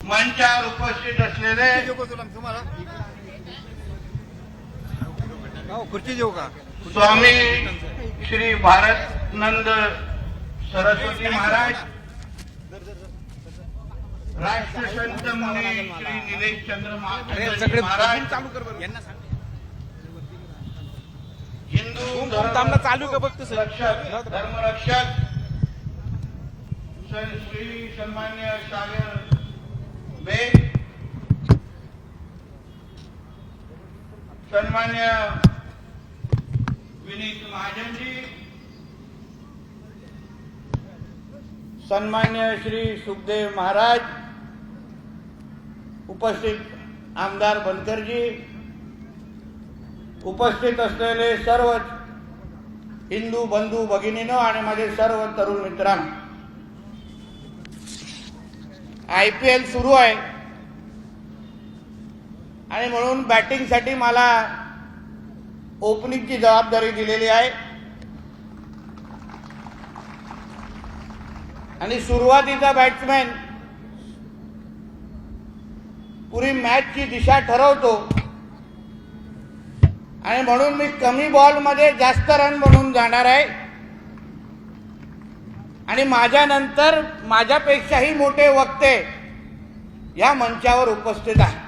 मंचावर उपस्थित असलेले खुर्ची देऊ का? स्वामी श्री भारतनंद सरस्वती महाराज, राष्ट्रसंत मुनी श्री निलेश चंद्र महाराज, चालू कर बरं. यांना सांग. हिंदू चालू का बघतो धर्मरक्षक श्री सन्मान्य सागर बेग, सन्मान्य विनीत महाजन जी, सन्मान्य श्री सुखदेव महाराज, उपस्थित आमदार बनकर जी, उपस्थित असलेले सर्व हिंदू बंधू भगिनींनो आणि माझे सर्व तरुण मित्रांनो, IPL सुरू आहे आणि म्हणून बॅटिंगसाठी मला ओपनिंगची जबाबदारी दिलेली आहे आणि सुरुवातीचा बॅट्समॅन पुरी मॅचची दिशा ठरवतो आणि म्हणून मी कमी बॉलमध्ये जास्त रन बनवून जाणार आहे आणि माझ्यानंतर माझ्यापेक्षाही मोठे वक्ते या मंचावर उपस्थित आहे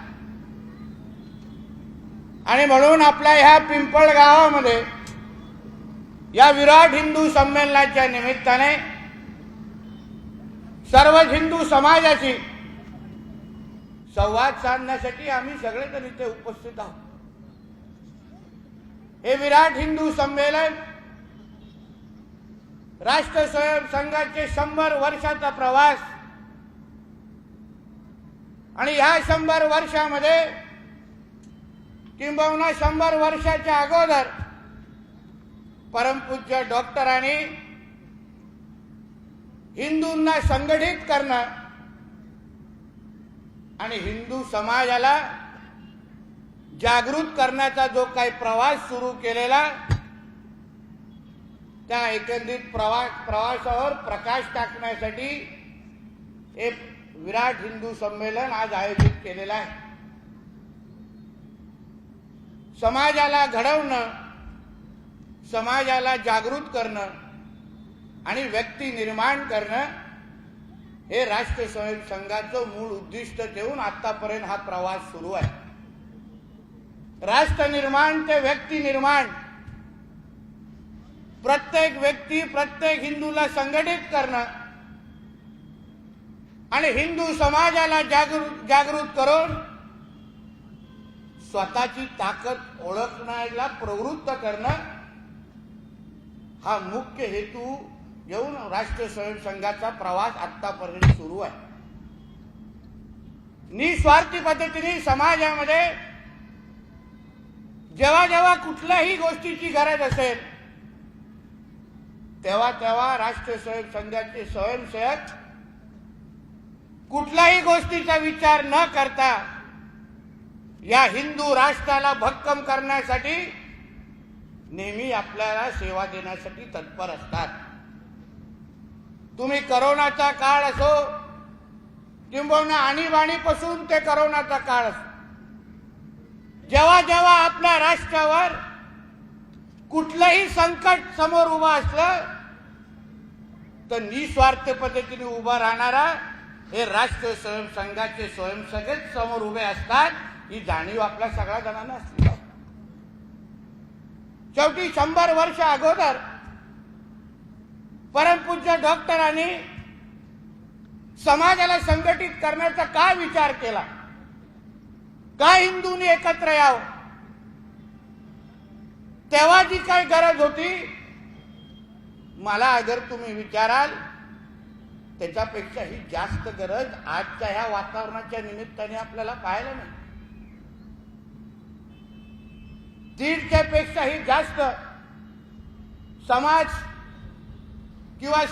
आणि म्हणून आपल्या ह्या पिंपळ गावामध्ये या विराट हिंदू संमेलनाच्या निमित्ताने सर्व हिंदू समाजाशी संवाद साधण्यासाठी आम्ही सगळेजण इथे उपस्थित आहोत. हे विराट हिंदू संमेलन राष्ट्र स्वयं संघाचे 100 वर्षाचा प्रवास आणि ह्या 100 वर्षामध्ये किंबहुना 100 वर्षाच्या अगोदर परमपूज्य डॉक्टरांनी हिंदूंना संघटित करणं आणि हिंदू समाजाला जागृत करण्याचा जो काही प्रवास सुरू केलेला त्या एकंदरीत प्रवासावर प्रकाश टाकण्यासाठी एक विराट हिंदू संमेलन आज आयोजित केलेलं आहे. समाजाला घडवणं, समाजाला जागृत करणं आणि व्यक्ती निर्माण करणं हे राष्ट्र स्वयं संघाचं मूळ उद्दिष्ट ठेवून आतापर्यंत हा प्रवास सुरू आहे. राष्ट्र निर्माण ते व्यक्ती निर्माण, प्रत्येक व्यक्ती प्रत्येक हिंदूला संघटित करणं आणि हिंदू समाजाला जागृत करून स्वतःची ताकद ओळखण्याला प्रवृत्त करणं हा मुख्य हेतू घेऊन राष्ट्र स्वयं संघाचा प्रवास आतापर्यंत सुरू आहे. निस्वार्थी पद्धतीने समाजामध्ये जेव्हा जेव्हा कुठल्याही गोष्टीची गरज असेल तेव्हा तेव्हा राष्ट्र स्वयं संघाचे स्वयंसेवक कुठल्याही गोष्टीचा विचार न करता या हिंदू राष्ट्राला भक्कम करण्यासाठी नेहमी आपल्याला सेवा देण्यासाठी तत्पर असतात. तुम्ही करोनाचा काळ असो किंबहुना आणीबाणीपासून ते करोनाचा काळ असो, जेव्हा जेव्हा आपल्या राष्ट्रावर कुठलंही संकट समोर उभं असलं तर निस्वार्थ पद्धतीने उभं राहणारा हे राष्ट्र स्वयं संघाचे स्वयंसेवक समोर उभे असतात. ही जाणीव आपल्या सगळ्या जणांना असली पाहिजे. शेवटी 100 वर्ष अगोदर परमपूज्य डॉक्टरांनी समाजाला संघटित करण्याचा काय विचार केला, का हिंदूंनी एकत्र यावं, तेव्हा जी काही गरज होती, मला अगर तुम्ही विचाराल त्याच्यापेक्षाही जास्त गरज आजच्या ह्या वातावरणाच्या निमित्ताने आपल्याला पाहायला नाही. 150 पेक्षाही जास्त समाज किंवा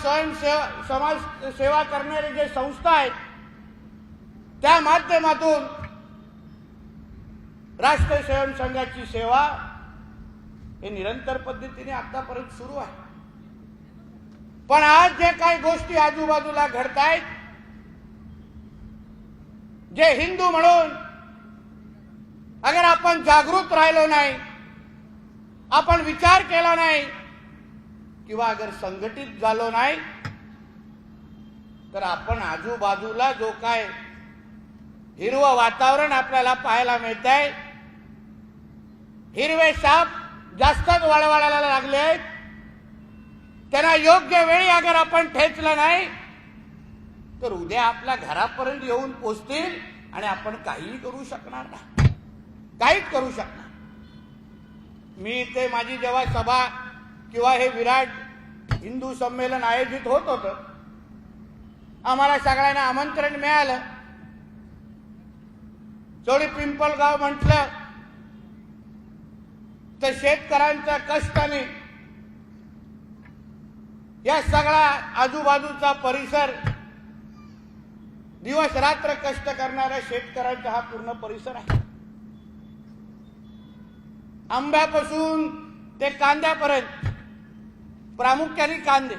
समाज सेवा करणारे जे संस्था आहेत त्या माध्यमातून राष्ट्र स्वयं संघाची सेवा हे निरंतर पद्धतीने आतापर्यंत सुरू आहे. पण आज जे काही गोष्टी आजूबाजूला घडतायत जे हिंदू म्हणून अगर आपण जागृत राहिलो नाही, आपण विचार केला नाही किंवा अगर संघटित झालो नाही, तर आपण आजूबाजूला जो काय हिरवं वातावरण आपल्याला पाहायला मिळत आहे, हिरवे साप जास्तच वळवळायला लागले आहेत, त्यांना योग्य वेळी अगर आपण ठेचलं नाही तर उद्या आपल्या घरापर्यंत येऊन पोचतील आणि आपण काहीही करू शकणार नाही, काहीच करू शकणार. मी इथे माझी जेव्हा सभा किंवा हे विराट हिंदू संमेलन आयोजित होत होतं, आम्हाला सगळ्यांना आमंत्रण मिळालं. जोडी पिंपळगाव म्हटलं तर शेतकऱ्यांच्या कष्टाने या सगळा आजूबाजूचा परिसर, दिवस रात्र कष्ट करणाऱ्या शेतकऱ्यांचा हा पूर्ण परिसर आहे. आंब्यापासून ते कांद्यापर्यंत, प्रामुख्याने कांदे.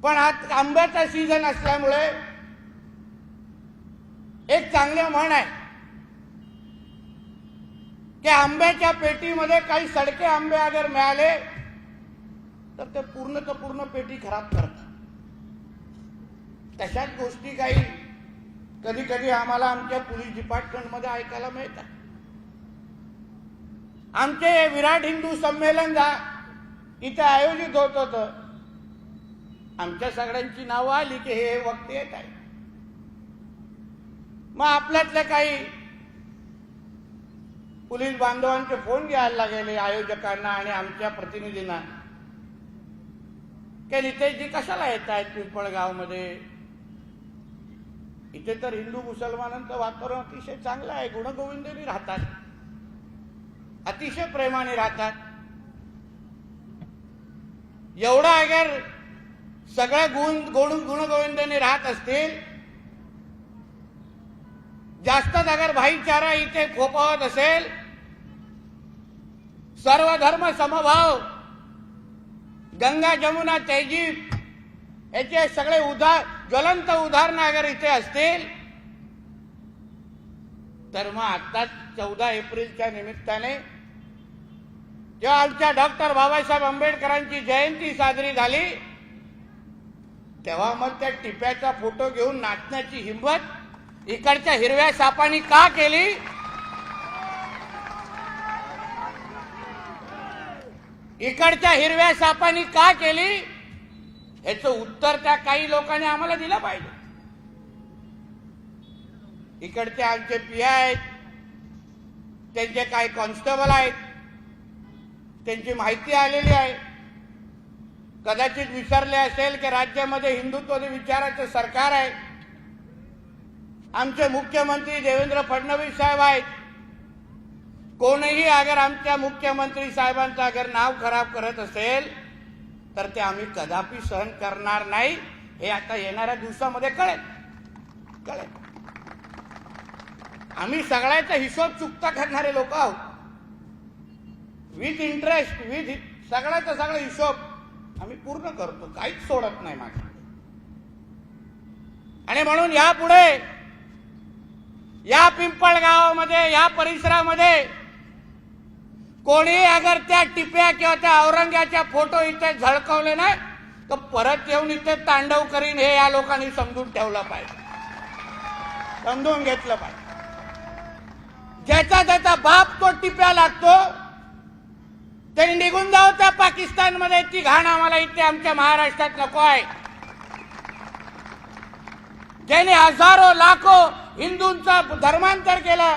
पण हा आंब्याचा सीझन असल्यामुळे एक चांगले म्हण आहे की आंब्याच्या पेटीमध्ये काही सडके आंबे अगर मिळाले तर ते पूर्ण पेटी खराब करतात. तशाच गोष्टी काही कधी कधी आम्हाला आमच्या पोलीस डिपार्टमेंटमध्ये ऐकायला मिळतात. आमचे विराट हिंदू संमेलन इथे आयोजित होत होतं. आमच्या सगळ्यांची नावं आली की हे वक्ते येत आहे. मग आपल्यातले काही पोलीस बांधवांचे फोन घ्यायला गेले आयोजकांना आणि आमच्या प्रतिनिधींना की नितेशजी कशाला येत आहेत पिंपळगावमध्ये? इथे तर हिंदू मुसलमानांचं वातावरण अतिशय चांगलं आहे, गुणगोविंदाने राहतात, अतिशय प्रेमाने राहतात. एवढा अगर सगळे गुणगोविंदाने राहत असतील, जास्तच अगर भाईचारा इथे फोफावत असेल, सर्व धर्म समभाव, गंगा जमुना तहजीब याचे सगळे ज्वलंत उदाहरण अगर इथे असतील तर मग आता 14 एप्रिलच्या निमित्ताने जेव्हा आमच्या डॉक्टर बाबासाहेब आंबेडकरांची जयंती साजरी झाली, तेव्हा मग त्या टिप्याचा फोटो घेऊन नाचण्याची हिंमत इकडच्या हिरव्या सापांनी का केली? इकडच्या हिरव्या सापांनी का केली याचं उत्तर त्या काही लोकांनी आम्हाला दिलं पाहिजे. इकडचे आमचे पीआय आहेत, त्यांचे काही कॉन्स्टेबल आहेत, त्यांची माहिती आलेली आहे. कदाचित विसरले असेल की राज्यामध्ये हिंदुत्व विचाराचं सरकार आहे. आमचे मुख्यमंत्री देवेंद्र फडणवीस साहेब आहेत. कोणीही अगर आमच्या मुख्यमंत्री साहेबांचं अगर नाव खराब करत असेल तर ते आम्ही कदापि सहन करणार नाही. हे आता येणाऱ्या दिवसामध्ये कळेल. आम्ही सगळ्याचा हिशोब चुकता करणारे लोक आहोत. विथ इंटरेस्ट, विथ सगळ्याचा सगळा हिशोब आम्ही पूर्ण करतो, काहीच सोडत नाही माझ्या. आणि म्हणून यापुढे या पिंपळगावामध्ये, या परिसरामध्ये कोणी अगर त्या टिप्या किंवा त्या औरंग्याच्या फोटो इथे झळकवले नाही तर परत येऊन इथे तांडव करीन, हे या लोकांनी समजून ठेवलं पाहिजे, समजून घेतलं पाहिजे. ज्याचा त्याचा बाप तो टिप्या लागतो ते निघून जाऊ त्या पाकिस्तानमध्ये. ती घाण आम्हाला इथे आमच्या महाराष्ट्रात नको आहे. ज्याने हजारो लाखो हिंदूंचं धर्मांतर केलं,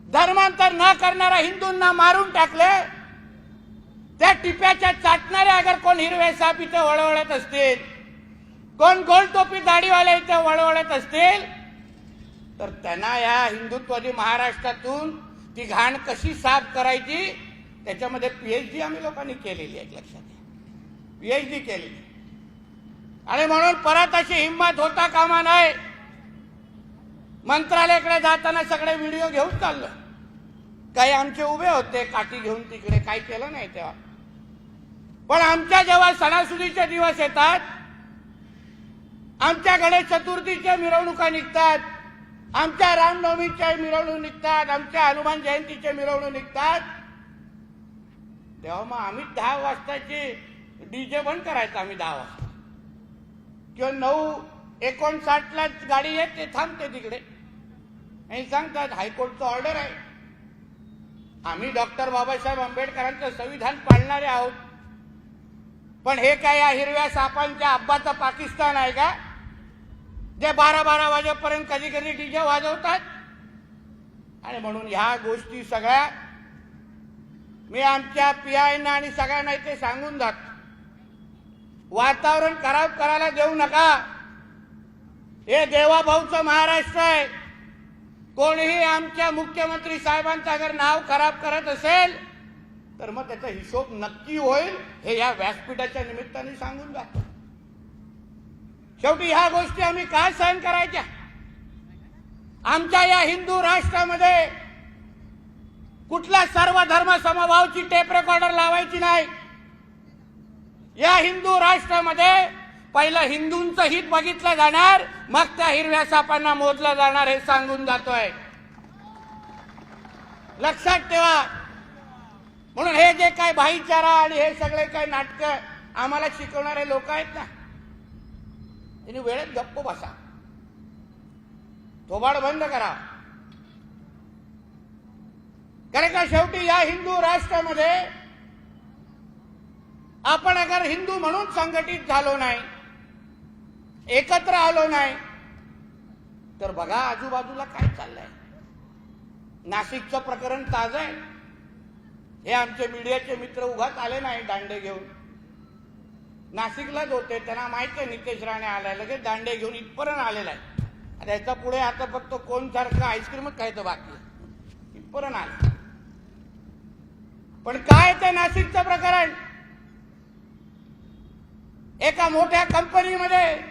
धर्मांतर न करणाऱ्या हिंदूंना मारून टाकले, त्या टिप्याच्या चाटणारे अगर कोण हिरवे साप इथे वळवळत असतील, कोण गोल टोपी दाढीवाले इथे वळवळत असतील तर त्यांना या हिंदुत्वादी महाराष्ट्रातून ती घाण कशी साफ करायची त्याच्यामध्ये पीएचडी आम्ही लोकांनी केलेली आहे. लक्षात घ्या, पीएचडी केलेली. आणि म्हणून परत अशी हिंमत होता कामा नये. मंत्रालयाकडे जाताना सगळे व्हिडिओ घेऊन चाललो. काही आमचे उभे होते काठी घेऊन तिकडे, काही केलं नाही तेव्हा. पण आमच्या जेव्हा सणासुदीचे दिवस येतात, आमच्या गणेश चतुर्थीच्या मिरवणुका निघतात, आमच्या रामनवमीच्या मिरवणूक निघतात, आमच्या हनुमान जयंतीच्या मिरवणूक निघतात, तेव्हा मग आम्ही 10 वाजताची डीजे बंद करायचा. आम्ही 10 वाजता किंवा 9:59 गाडी येते, थांबते तिकडे आणि सांगतात हायकोर्टचं ऑर्डर आहे. आम्ही डॉक्टर बाबासाहेब आंबेडकरांचं संविधान पाळणारे आहोत, पण हे काय या हिरव्या सापांच्या अब्बाचा पाकिस्तान आहे का, जे 12-12 वाजेपर्यंत कधी कधी डीजे वाजवतात. आणि म्हणून ह्या गोष्टी सगळ्या मी आमच्या पीआयना आणि सगळ्यांना इथे सांगून जातो, वातावरण खराब करायला देऊ नका. हे देवाभाऊचं महाराष्ट्र आहे. कोणीही आमच्या मुख्यमंत्री साहेबांचं अगर नाव खराब करत असेल तर मग त्याचा हिशोब नक्की होईल, हे या व्यासपीठाच्या निमित्ताने सांगून जातो. शेवटी ह्या गोष्टी आम्ही का सहन करायच्या? आमच्या या हिंदू राष्ट्रामध्ये कुठल्या सर्व धर्म समभावची टेप रेकॉर्डर लावायची नाही. या हिंदू राष्ट्रामध्ये पहिलं हिंदूंचं हित बघितलं जाणार, मग त्या हिरव्या सापांना मोजलं जाणार, हे सांगून जातोय. लक्षात ठेवा. म्हणून हे जे काय भाईचारा आणि हे सगळे काय नाटकं आम्हाला शिकवणारे लोक आहेत ना, त्यांनी वेळेत गप्प बसा, थोबाड बंद करा. कारण का शेवटी या हिंदू राष्ट्रामध्ये आपण अगर हिंदू म्हणून संघटित झालो नाही, एकत्र आलो नाही, तर बघा आजूबाजूला काय चाललंय. नाशिकचं प्रकरण ताजं आहे. हे आमचे मीडियाचे मित्र उगाच आले नाही दांडे घेऊन, नाशिकलाच होते, त्यांना माहिती आहे नितेश राणे आलाय, लगेच दांडे घेऊन इथपर्यंत आलेला आहे. याच्या पुढे आता फक्त कोण सारखं आईस्क्रीमच खायचं बाकी, इथपर्यंत आलं. पण काय ते नाशिकचं प्रकरण, एका मोठ्या कंपनीमध्ये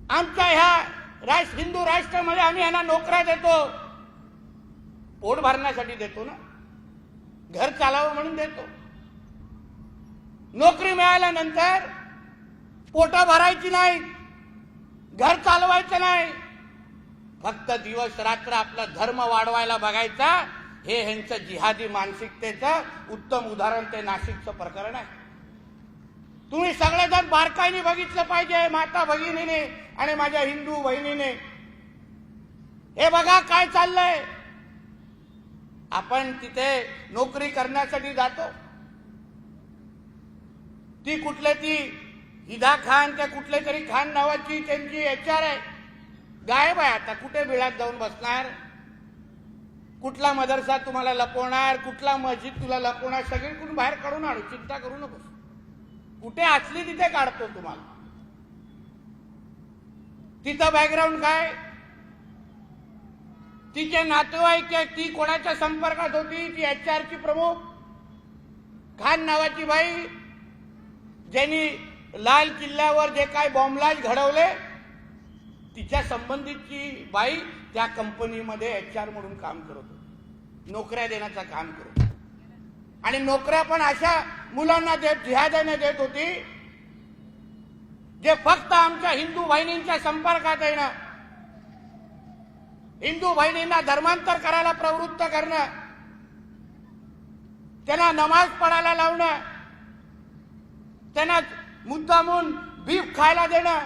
आमच्या ह्या हिंदू राष्ट्रामध्ये आम्ही यांना नोकऱ्या देतो, पोट भरण्यासाठी देतो ना, घर चालावं म्हणून देतो. नोकरी मिळाल्यानंतर पोटा भरायची नाही, घर चालवायचं नाही, फक्त दिवस रात्र आपला धर्म वाढवायला बघायचा. हे ह्यांचं जिहादी मानसिकतेचं उत्तम उदाहरण ते नाशिकचं प्रकरण आहे. तुम्ही सगळेजण बारकाईने बघितलं पाहिजे, माता भगिनीने आणि माझ्या हिंदू बहिणीने. हे बघा काय चाललंय. आपण तिथे नोकरी करण्यासाठी जातो, ती हिदा खान त्या कुठले तरी खान नावाची त्यांची HR आहे, गायब आहे. आता कुठे बिळात जाऊन बसणार, कुठला मदरसा तुम्हाला लपवणार, कुठला मस्जिद तुला लपवणार, सगळीकडून बाहेर काढून आणू, चिंता करू नकोस. कुठे असली तिथे काढतो तुम्हाला. तिचं बॅकग्राऊंड काय, तिचे नातेवाईक, ती कोणाच्या संपर्कात होती, ती HR ची प्रमुख खान नावाची बाई, ज्यांनी लाल किल्ल्यावर जे काय बॉम्बलाज घडवले, तिच्या संबंधितची बाई त्या कंपनीमध्ये HR म्हणून काम करत होती, नोकऱ्या देण्याचं काम करत होती. आणि नोकऱ्या पण अशा मुलांना जिहाद्याने देत होती जे फक्त आमच्या हिंदू बहिणींच्या संपर्कात येणं, हिंदू बहिणींना धर्मांतर करायला प्रवृत्त करणं, त्यांना नमाज पढायला लावणं, त्यांना मुद्दामून बीफ खायला देणं,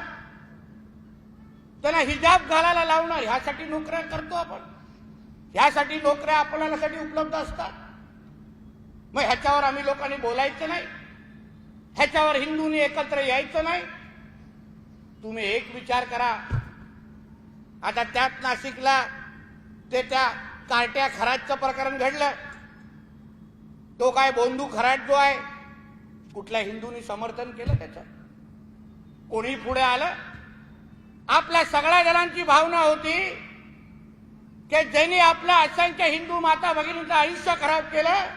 त्यांना हिजाब घालायला लावणं, ह्यासाठी नोकऱ्या करतो आपण. ह्यासाठी नोकऱ्या आपल्यासाठी उपलब्ध असतात. मग ह्याच्यावर आम्ही लोकांनी बोलायचं नाही, ह्याच्यावर हिंदूंनी एकत्र यायचं नाही. तुम्ही एक विचार करा, आता त्यात नाशिकला ते त्या कार्ट्या खराटचं प्रकरण घडलं. तो काय बोंधू खराट जो आहे, कुठल्या हिंदूंनी समर्थन केलं त्याचं? कोणी पुढे आलं? आपल्या सगळ्या जणांची भावना होती की ज्यांनी आपल्या असंख्य हिंदू माता भगिनींचं आयुष्य खराब केलं,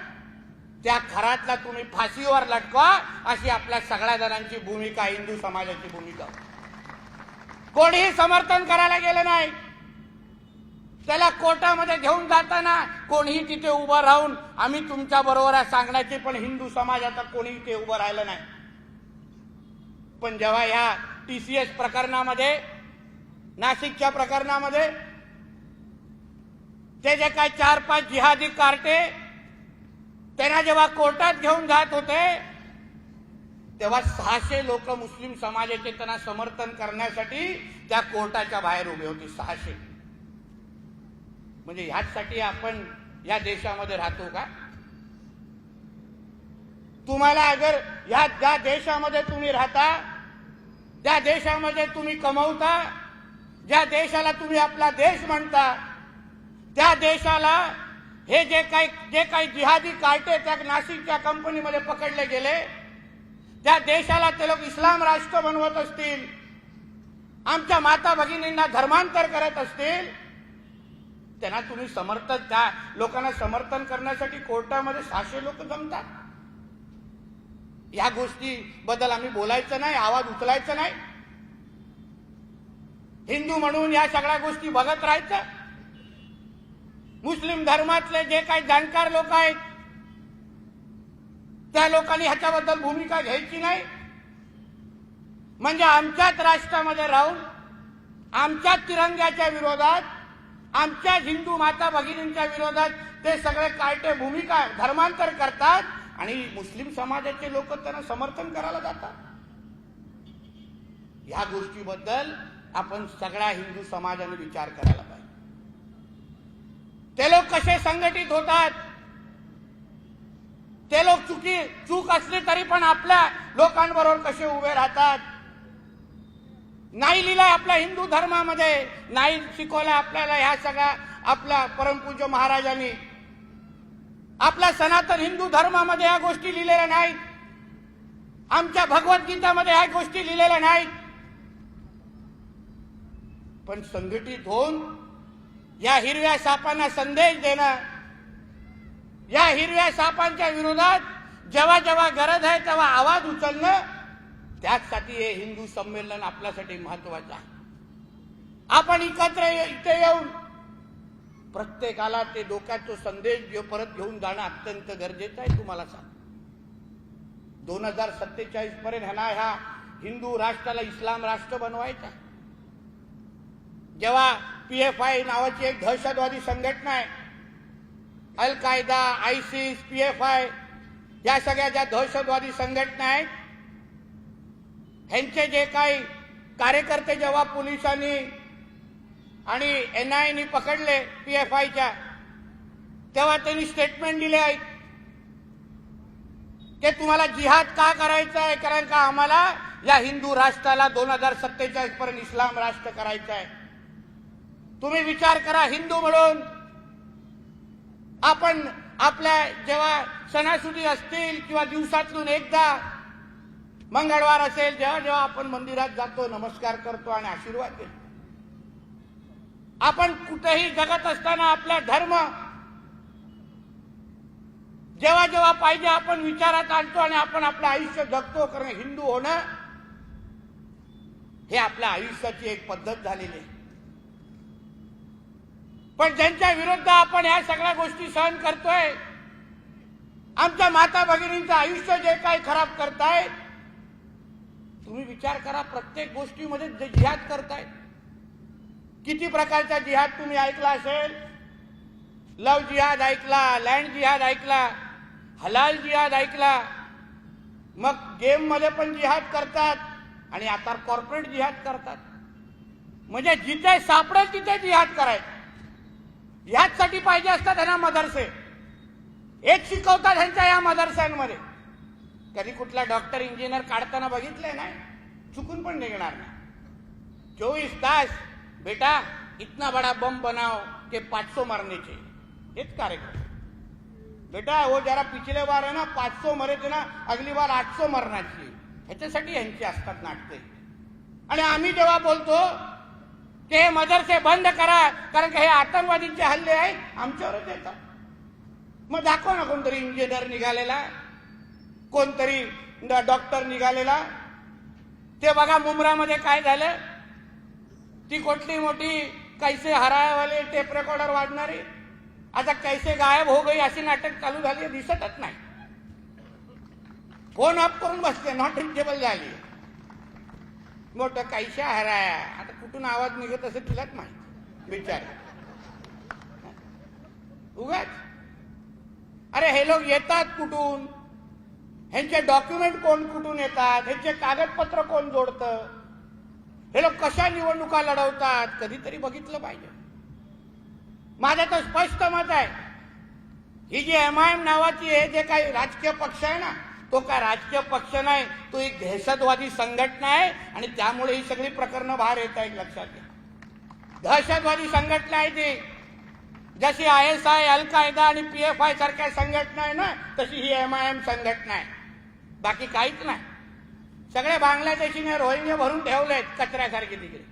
त्या खराटला तुम्ही फाशीवर लटकवा, अशी आपल्या सगळ्या जणांची भूमिका, हिंदू समाजाची भूमिका. कोणीही समर्थन करायला गेलं नाही. त्याला कोर्टामध्ये घेऊन जाताना कोणीही तिथे उभं राहून आम्ही तुमच्या बरोबर आहे सांगण्याची पण हिंदू समाजाचा कोणीही ते उभं राहिलं नाही. पण जेव्हा या TCS प्रकरणामध्ये, नाशिकच्या प्रकरणामध्ये ते जे काय 4-5 जिहादी कार्टे त्यांना जेव्हा कोर्टात घेऊन जात होते, तेव्हा 600 लोक मुस्लिम समाजाचे त्यांना समर्थन करण्यासाठी त्या कोर्टाच्या बाहेर उभे होते. 600. म्हणजे ह्याचसाठी आपण या देशामध्ये राहतो का? तुम्हाला अगर या ज्या देशामध्ये तुम्ही राहता, ज्या देशामध्ये तुम्ही कमवता, ज्या देशाला तुम्ही आपला देश म्हणता, त्या देशाला हे जे काही जिहादी कार्टे त्या नाशिकच्या कंपनीमध्ये पकडले गेले, त्या देशाला ते लोक इस्लाम राष्ट्र बनवत असतील, आमच्या माता भगिनींना धर्मांतर करत असतील, त्यांना तुम्ही त्या लोकांना समर्थन करण्यासाठी कोर्टामध्ये 600 लोक जमतात. या गोष्टी बद्दल आम्ही बोलायचं नाही, आवाज उचलायचा नाही. हिंदू म्हणून या सगळ्या गोष्टी बघत राहायचं. मुस्लिम धर्मातले जे काही जाणकार लोक आहेत त्या लोकांनी ह्याच्याबद्दल भूमिका घ्यायची नाही. म्हणजे आमच्याच राष्ट्रामध्ये राहून आमच्याच तिरंग्याच्या विरोधात, आमच्या हिंदू माता भगिनींच्या विरोधात ते सगळे कार्टे भूमिका धर्मांतर करतात आणि मुस्लिम समाजाचे लोक त्यांना समर्थन करायला जातात. या गोष्टीबद्दल आपण सगळ्या हिंदू समाजाने विचार करायला पाहिजे. ते लोक कसे संघटित होतात, ते लोक चूक असली तरी पण आपल्या लोकांबरोबर कसे उभे राहतात. नाही लिहिलंय आपल्या हिंदू धर्मामध्ये, नाही शिकवलं आपल्याला ह्या सगळ्या आपल्या परमपूज्य महाराजांनी. आपल्या सनातन हिंदू धर्मामध्ये या गोष्टी लिहिलेल्या नाहीत. आमच्या भगवद्गीतामध्ये ह्या गोष्टी लिहिलेल्या नाहीत. पण संघटित होऊन या हिरव्या सापांना संदेश देणं, या हिरव्या सापांच्या विरोधात जेव्हा जेव्हा गरज आहे तेव्हा आवाज उचलणं, त्यासाठी हे हिंदू संमेलन आपल्यासाठी महत्वाचं आहे. आपण एकत्र इथे येऊन प्रत्येकाला ते डोक्यात तो संदेश परत घेऊन जाणं अत्यंत गरजेचं आहे. तुम्हाला सांग, 2047 पर्यंत ह्या हिंदू राष्ट्राला इस्लाम राष्ट्र बनवायचं आहे. जेव्हा PFI नावाची एक दहशतवादी संघटना आहे, अल कायदा, ISIS, PFI या सगळ्या ज्या दहशतवादी संघटना आहेत, ह्यांचे जे काही कार्यकर्ते जेव्हा पोलिसांनी आणि NIA पकडले PFIच्या, तेव्हा त्यांनी स्टेटमेंट दिले आहेत की तुम्हाला जिहाद का करायचा आहे, कारण का आम्हाला या हिंदू राष्ट्राला 2047 पर्यंत इस्लाम राष्ट्र करायचं आहे. तुम्ही विचार करा, हिंदू म्हणून आपण आपल्या जेव्हा सणासुदी असतील किंवा दिवसातून एकदा मंगळवार असेल, जेव्हा जेव्हा आपण मंदिरात जातो, नमस्कार करतो आणि आशीर्वाद देतो. आपण कुठेही जगत असताना आपला धर्म जेव्हा जेव्हा पाहिजे आपण विचारात आणतो आणि आपण आपलं आयुष्य जगतो. कारण हिंदू होणं हे आपल्या आयुष्याची एक पद्धत झालेली आहे. पण ज्यांच्या विरुद्ध आपण ह्या सगळ्या गोष्टी सहन करतोय, आमच्या माता भगिनींचं आयुष्य जे काही खराब करताय, तुम्ही विचार करा, प्रत्येक गोष्टीमध्ये जे जिहाद करताय, किती प्रकारचा जिहाद तुम्ही ऐकला असेल. लव जिहाद ऐकला, लँड जिहाद ऐकला, हलाल जिहाद ऐकला, मग गेम मध्ये पण जिहाद करतात आणि आता कॉर्पोरेट जिहाद करतात. म्हणजे जिथे सापडेल तिथे जिहाद करायचं. ह्याचसाठी पाहिजे असतात त्यांना मदरसे. एक शिकवतात ह्यांच्या या मदरस्यांमध्ये. कधी कुठला डॉक्टर इंजिनियर काढताना बघितलंय नाही, चुकून पण निघणार नाही. 24 तास बेटा इतना बड़ा बम बनाओ कि 500 मरने चाहिए. हेच कार्यक्रम. बेटा वो जरा पिछले बार है ना 500 मरे थे ना, अगली बार 800 मरना चाहिए. ह्याच्यासाठी यांची असतात नाटके. आणि आम्ही जेव्हा बोलतो की हे मदरसे बंद करा कारण की हे आतंकवादींचे हल्ले आहेत, आमच्यावरच येतात. मग दाखव ना कोणतरी इंजिनियर निघालेला, कोणतरी डॉक्टर निघालेला. ते बघा मुंब्रामध्ये काय झालं. ती कुठली मोठी कैसे हरायवाले टेप रेकॉर्डर वाजणारी आता कैसे गायब हो गई अशी नाटक चालू झाली, दिसतच नाही. फोन ऑफ करून बसते, नॉट रिचेबल झाली. मोठं कैशा हराया, आता कुठून आवाज निघत असेल तुलाच माहिती विचार उगाच. अरे हे लोक येतात कुठून, ह्यांचे डॉक्युमेंट कोण कुठून येतात, ह्यांचे कागदपत्र कोण जोडतं, हे लोक कशा निवडणुका लढवतात, कधीतरी बघितलं पाहिजे. माझं तर स्पष्ट मत आहे, ही जी MIM नावाची हे जे काही राजकीय पक्ष आहे ना, तो काय राजकीय पक्ष नाही, तो एक दहशतवादी संघटना आहे. आणि त्यामुळे ही सगळी प्रकरणं बाहेर येत आहेत. लक्षात घ्या, दहशतवादी संघटना आहे ती. जशी ISI, अल कायदा आणि PFI सारख्या संघटना आहे ना, तशी ही MIM संघटना आहे. बाकी काहीच नाही. सगळे बांगलादेशीने रोहिंग्या भरून ठेवलेत कचऱ्यासारखे तिकडे,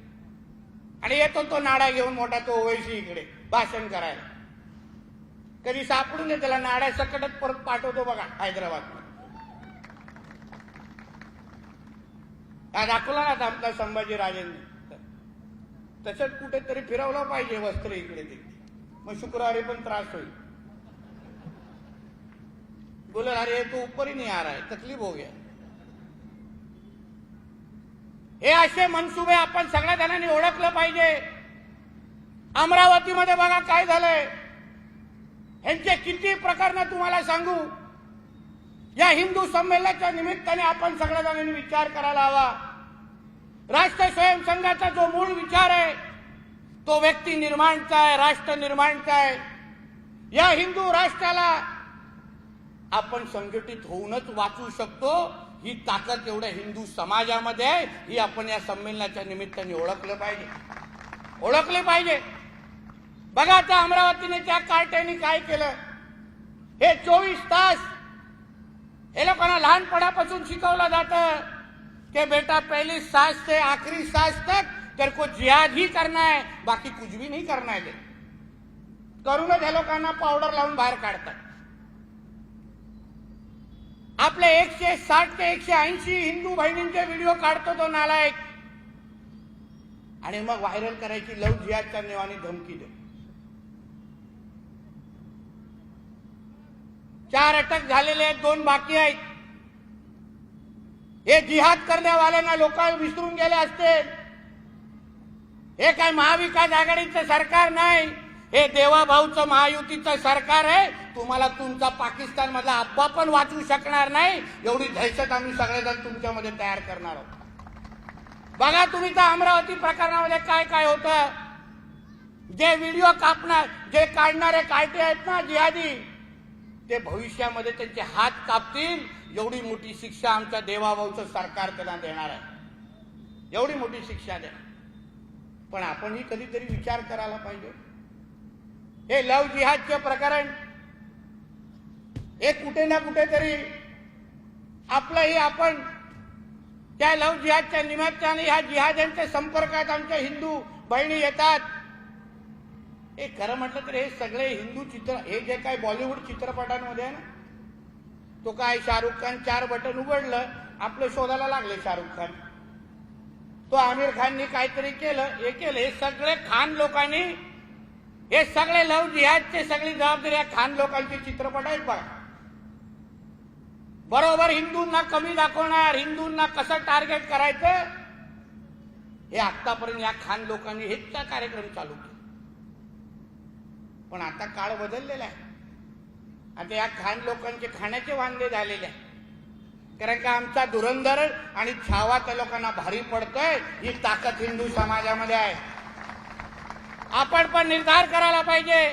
आणि येतो तो नाडा घेऊन मोठा तो ओवैसी इकडे भाषण करायला. कधी सापडून दे त्याला, नाडा सकटच परत पाठवतो बघा हैदराबाद. दाखवला ना आमचा संभाजी राजेंनी, तसंच कुठेतरी फिरवलं पाहिजे वस्त्र इकडे तिकडे, मग शुक्रवारी पण त्रास होईल. बोले अरे तो ऊपर ही नहीं आ रहा है, तकलीफ हो गया. हे असे मनसुबे आपण सगळ्या जणांनी ओळखलं पाहिजे. अमरावतीमध्ये बघा काय झालंय, ह्यांचे किती प्रकरण तुम्हाला सांगू. या हिंदू संमेलनाच्या निमित्ताने आपण सगळ्या जणांनी विचार करायला हवा. राष्ट्र स्वयंसंघाचा जो मूळ विचार आहे तो व्यक्ती निर्माणचा आहे, राष्ट्र निर्माणचा आहे. या हिंदू राष्ट्राला आपण संघटित होऊनच वाचू शकतो. ही ताकद एवढ्या हिंदू समाजामध्ये आहे, ही आपण या संमेलनाच्या निमित्ताने ओळखलं पाहिजे, ओळखले पाहिजे. बघा आता अमरावतीने त्या कार्ट्याने काय केलं. हे 24 तास हे लोकांना लहानपणापासून शिकवलं जातं कि बेटा पहली सांस से आखिरी सांस तक तेरे को जिहाद ही करना है, बाकी कुछ भी नहीं करना है. करूनच ह्या लोकांना पावडर लावून बाहेर काढतात. आपले 160 ते 180 हिंदू बहिणींचे व्हिडिओ काढतो तो नालायक, आणि मग व्हायरल करायची लव जिहादच्या नावाने धमकी दे. 4 अटक झालेले आहेत, 2 बाकी आहेत. हे जिहाद करण्यावाल्यांना लोक विसरून गेले असते. हे काय महाविकास आघाडीचं सरकार नाही, हे देवाभाऊचं महायुतीचं सरकार आहे. तुम्हाला तुमचा पाकिस्तान मधला अब्बा पण वाचू शकणार नाही, एवढी दहशत आम्ही सगळेजण तुमच्यामध्ये तयार करणार आहोत. बघा तुम्ही त्या अमरावती प्रकरणामध्ये काय काय होतं. जे व्हिडिओ कापणार, जे काढणारे कार्टे आहेत ना जिहादी, ते भविष्यामध्ये त्यांचे हात कापतील. एवढी मोठी शिक्षा आमच्या देवाभाऊचं सरकार त्यांना देणार आहे, एवढी मोठी शिक्षा द्या. पण आपणही कधीतरी विचार करायला पाहिजे. हे लव जिहादचे प्रकरण हे कुठे ना कुठेतरी आपलंही, आपण त्या लव जिहादच्या निमित्ताने ह्या जिहाद्यांच्या संपर्कात आमच्या हिंदू बहिणी येतात. हे खरं म्हटलं तर हे सगळे हिंदू चित्र, हे जे काय बॉलिवूड चित्रपटांमध्ये आहे ना, तो काय शाहरुख खान 4 बटन उघडलं आपलं शोधायला लागले शाहरुख खान. तो आमिर खाननी काहीतरी केलं, हे केलं. हे सगळे खान लोकांनी, हे सगळे लव जिहादचे सगळी जबाबदारी या खान लोकांचे चित्रपट आहेत. बघा बरोबर हिंदूंना कमी दाखवणार, हिंदूंना कसं टार्गेट करायचं, हे आतापर्यंत या खान लोकांनी हेच कार्यक्रम चालू केले. पण आता काळ बदललेला आहे. आता या खान लोकांचे खाण्याचे वांदे झालेले आहे. कारण का आमचा धुरंधर आणि छावा त्या लोकांना भारी पडतोय. ही ताकद हिंदू समाजामध्ये आहे. आपण पण निर्धार करायला पाहिजे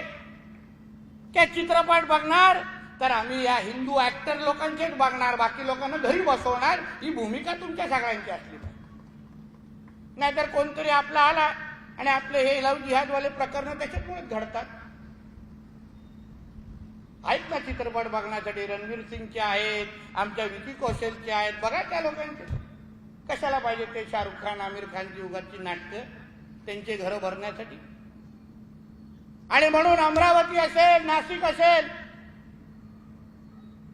की चित्रपट बघणार तर आम्ही या हिंदू ऍक्टर लोकांचेच बघणार, बाकी लोकांना घरी बसवणार. ही भूमिका तुमच्या सगळ्यांची असली पाहिजे. नाहीतर कोणतरी आपला आला आणि आपले हे लव जिहादवाले प्रकरण त्याच्यामुळे घडतात. आहेत ना चित्रपट बघण्यासाठी, रणवीर सिंगचे आहेत, आमच्या विकी कौशलचे आहेत. बघा त्या लोकांचे कशाला पाहिजे ते शाहरुख खान, आमिर खानची उगाचची नाटकं त्यांचे घरं भरण्यासाठी. आणि म्हणून अमरावती असेल, नाशिक असेल,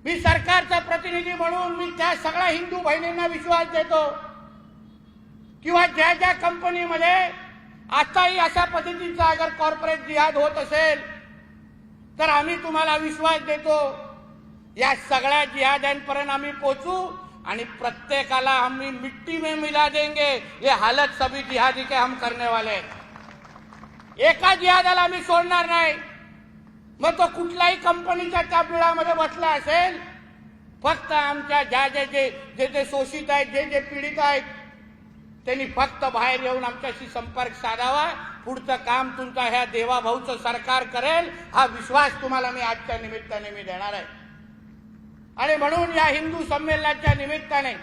मी सरकारचा प्रतिनिधी म्हणून मी त्या सगळ्या हिंदू बहिणींना विश्वास देतो किंवा ज्या ज्या कंपनीमध्ये आताही अशा पद्धतीचा अगर कॉर्पोरेट जिहाद होत असेल तर आम्ही तुम्हाला विश्वास देतो या सगळ्या जिहाद्यांपर्यंत आम्ही पोहोचू. आणि प्रत्येकाला आम्ही मिट्टी में मिला देंगे, ये हालत सभी जिहादी के हम करने वाले हैं. एका जिहादाला आम्ही सोडणार नाही. मग तो कुठल्याही कंपनीच्या त्या बिळामध्ये बसला असेल, फक्त आमच्या ज्या जे जे जे जे शोषित आहेत, जे जे पीडित आहेत, त्यांनी फक्त बाहेर येऊन आमच्याशी संपर्क साधावा. पुढचं काम तुमचा ह्या देवाभाऊचं सरकार करेल, हा विश्वास तुम्हाला मी आजच्या निमित्ताने मी देणार आहे. आणि म्हणून या हिंदू संमेलनाच्या निमित्ताने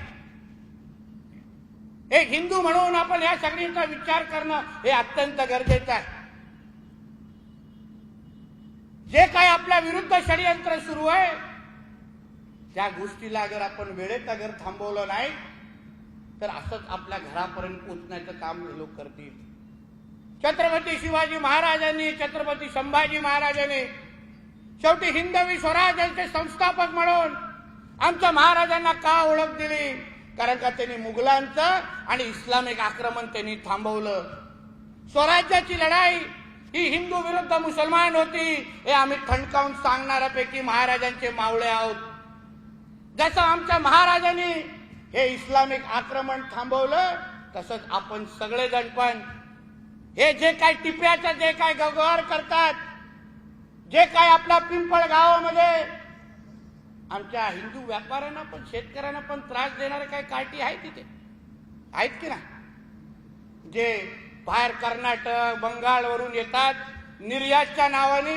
एक हिंदू म्हणून आपण या सगळ्यांचा विचार करणं हे अत्यंत गरजेचं आहे. जे काय आपल्या विरुद्ध षडयंत्र सुरू आहे, त्या गोष्टीला अगर आपण वेळेत अगर थांबवलं नाही तर असंच आपल्या घरापर्यंत पोहोचण्याचं काम हे लोक करतील. छत्रपती शिवाजी महाराजांनी, छत्रपती संभाजी महाराजांनी शेवटी हिंदवी स्वराज्याचे संस्थापक म्हणून आमच्या महाराजांना का ओळख दिली? कारण का त्यांनी मुघलांचं आणि इस्लामिक आक्रमण त्यांनी थांबवलं. स्वराज्याची लढाई ही हिंदू विरुद्ध मुसलमान होती, हे आम्ही ठणकावून सांगणाऱ्यापैकी महाराजांचे मावळे आहोत. जसं आमच्या महाराजांनी हे इस्लामिक आक्रमण थांबवलं, तसंच आपण सगळेजण पण हे जे काय टिप्याचं जे काय व्यवहार करतात, जे काय आपल्या पिंपळ गावामध्ये आमच्या हिंदू व्यापाऱ्यांना पण शेतकऱ्यांना पण त्रास देणारे काही कार्टी आहेत तिथे, आहेत की ना? जे बाहेर कर्नाटक बंगालवरून येतात, निर्यातच्या नावाने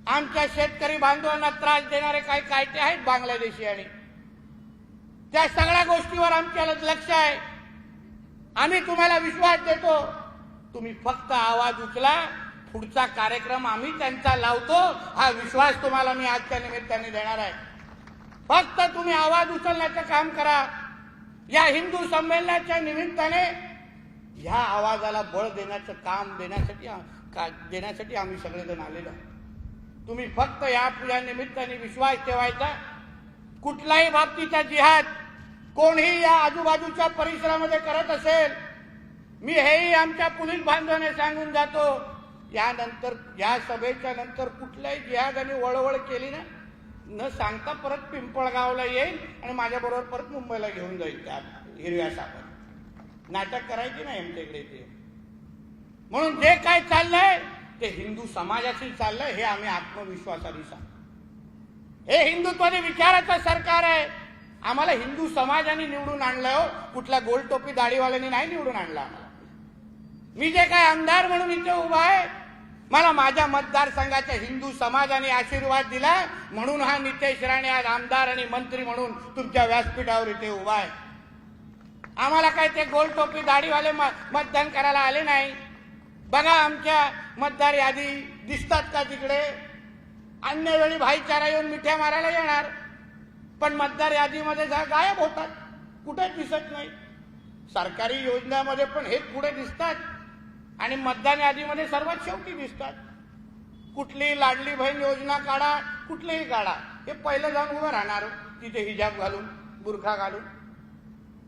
आमच्या शेतकरी बांधवांना त्रास देणारे काही कार्टी आहेत बांगलादेशी. आणि त्या सगळ्या गोष्टीवर आमच्या लक्ष आहे. आम्ही तुम्हाला विश्वास देतो, तुम्ही फक्त आवाज उचला, पुढचा कार्यक्रम आम्ही त्यांचा लावतो, हा विश्वास तुम्हाला मी आजच्या निमित्ताने देणार आहे. फक्त तुम्ही आवाज उचलण्याचं काम करा. या हिंदू संमेलनाच्या निमित्ताने ह्या आवाजाला बळ देण्याचं काम देण्यासाठी आम्ही सगळेजण आलेलो आहोत. तुम्ही फक्त या निमित्ताने विश्वास ठेवायचा. कुठल्याही बाबतीचा जिहाद कोणीही या आजूबाजूच्या परिसरामध्ये करत असेल, मी हेही आमच्या पोलीस बांधवांना सांगून जातो, यानंतर या सभेच्या नंतर कुठल्याही जिहादाने वळवळ केली ना, न सांगता परत पिंपळगावला येईल आणि माझ्याबरोबर परत मुंबईला घेऊन जाईल. त्या हिरव्या सापात नाटक करायची नाही आमच्याकडे ते. म्हणून जे काय चाललंय ते हिंदू समाजाशी चाललंय, हे आम्ही आत्मविश्वासाने सांगतो. हे हिंदुत्वाने विचाराचं सरकार आहे. आम्हाला हिंदू समाजाने निवडून आणलं हो, कुठल्या गोल टोपी दाढीवाल्यांनी नाही निवडून आणलं आम्हाला. मी जे काय आमदार म्हणून इथे उभा आहे, मला माझ्या मतदारसंघाच्या हिंदू समाजाने आशीर्वाद दिला, म्हणून हा नितेश राणे आज आमदार आणि मंत्री म्हणून तुमच्या व्यासपीठावर इथे उभा आहे. आम्हाला काय ते गोल टोपी दाढीवाले मतदान करायला आले नाही. बघा आमच्या मतदार यादी दिसतात का तिकडे? अन्य वेळी भाईचारा येऊन मिठ्या मारायला येणार, पण मतदार यादीमध्ये गायब होतात, कुठे दिसत नाही. सरकारी योजनामध्ये पण हे पुढे दिसतात आणि मतदान यादीमध्ये सर्वात शेवटी दिसतात. कुठलीही लाडली बहीण योजना काढा, कुठलीही काढा, हे पहिलं जाऊन उभं राहणार तिथे हिजाब घालून, बुरखा घालून.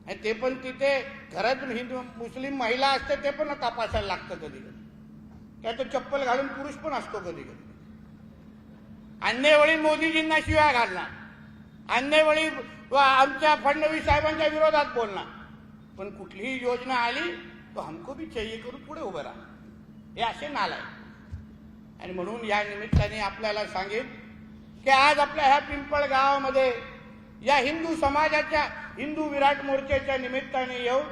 आणि ते पण तिथे घरात हिंदू मुस्लिम महिला असते ते पण तपासायला लागतं कधी कधी. त्या तो चप्पल घालून पुरुष पण असतो कधी कधी. अन्य वेळी मोदीजींना शिव्या घालणार, अन्य वेळी आमच्या फडणवीस साहेबांच्या विरोधात बोलणार, पण कुठलीही योजना आली तो हमको भी चाहिए करून पुढे उभं राहा. हे असे नालाय. आणि म्हणून या निमित्ताने आपल्याला सांगेन की आज आपल्या ह्या पिंपळ गावामध्ये या हिंदू समाजाच्या हिंदू विराट मोर्चाच्या निमित्ताने येऊन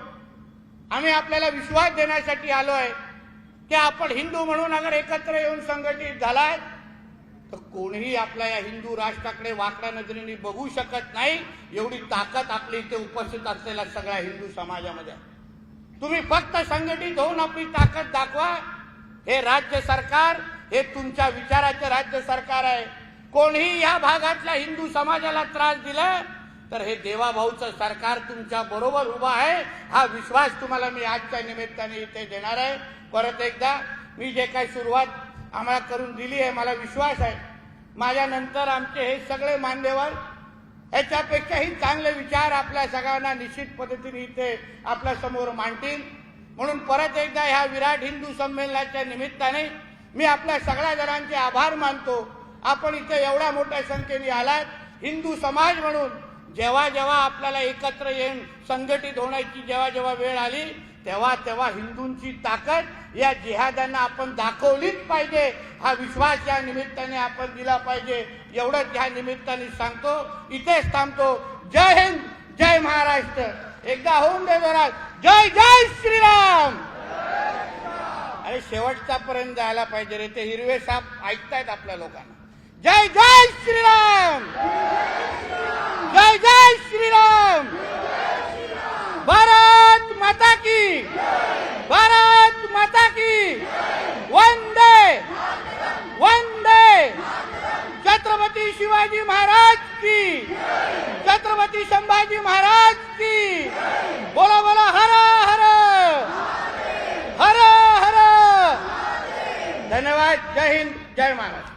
आम्ही आपल्याला विश्वास देण्यासाठी आलोय की आपण हिंदू म्हणून अगर एकत्र येऊन संघटित झालाय तर कोणीही आपल्या या हिंदू राष्ट्राकडे वाकड्या नजरेने बघू शकत नाही. एवढी ताकद आपली इथे उपस्थित असलेल्या सगळ्या हिंदू समाजामध्ये. तुम्ही फक्त संघटित होऊन आपली ताकद दाखवा. हे राज्य सरकार हे तुमच्या विचाराचे राज्य सरकार आहे. कोणीही या भागातल्या हिंदू समाजाला त्रास दिला तर हे देवाभाऊचं सरकार तुमच्या बरोबर उभा आहे, हा विश्वास तुम्हाला मी आजच्या निमित्ताने इथे देणार आहे. परत एकदा मी जे काही सुरुवात आम्हाला करून दिली आहे, मला विश्वास आहे माझ्यानंतर आमचे हे सगळे मान्यवर याच्यापेक्षाही चांगले विचार आपल्या सगळ्यांना निश्चित पद्धतीने इथे आपल्या समोर मांडतील. म्हणून परत एकदा ह्या विराट हिंदू संमेलनाच्या निमित्ताने मी आपल्या सगळ्या जणांचे आभार मानतो. आपण इथे एवढ्या मोठ्या संख्येने आलात. हिंदू समाज म्हणून जेव्हा जेव्हा आपल्याला एकत्र येऊन संघटित होण्याची जेव्हा जेव्हा वेळ आली तेव्हा तेव्हा हिंदूंची ताकद या जिहाद्यांना आपण दाखवलीच पाहिजे, हा विश्वास या निमित्ताने आपण दिला पाहिजे. एवढंच या निमित्ताने सांगतो, इथेच थांबतो. जय हिंद, जय महाराष्ट्र. एकदा होऊन दे जोरात, जय जय श्रीराम. अरे शेवटचा पर्यंत जायला पाहिजे रे, ते हिरवे साप ऐकतायत आपल्या लोकांना. जय जय श्रीराम, जय जय श्रीराम. भारत माता की, भारत माता की. वंदे वंदे. छत्रपती शिवाजी महाराज की, छत्रपती संभाजी महाराज की. बोला बोला हर हर हर हर. धन्यवाद. जय हिंद, जय महाराष्ट्र.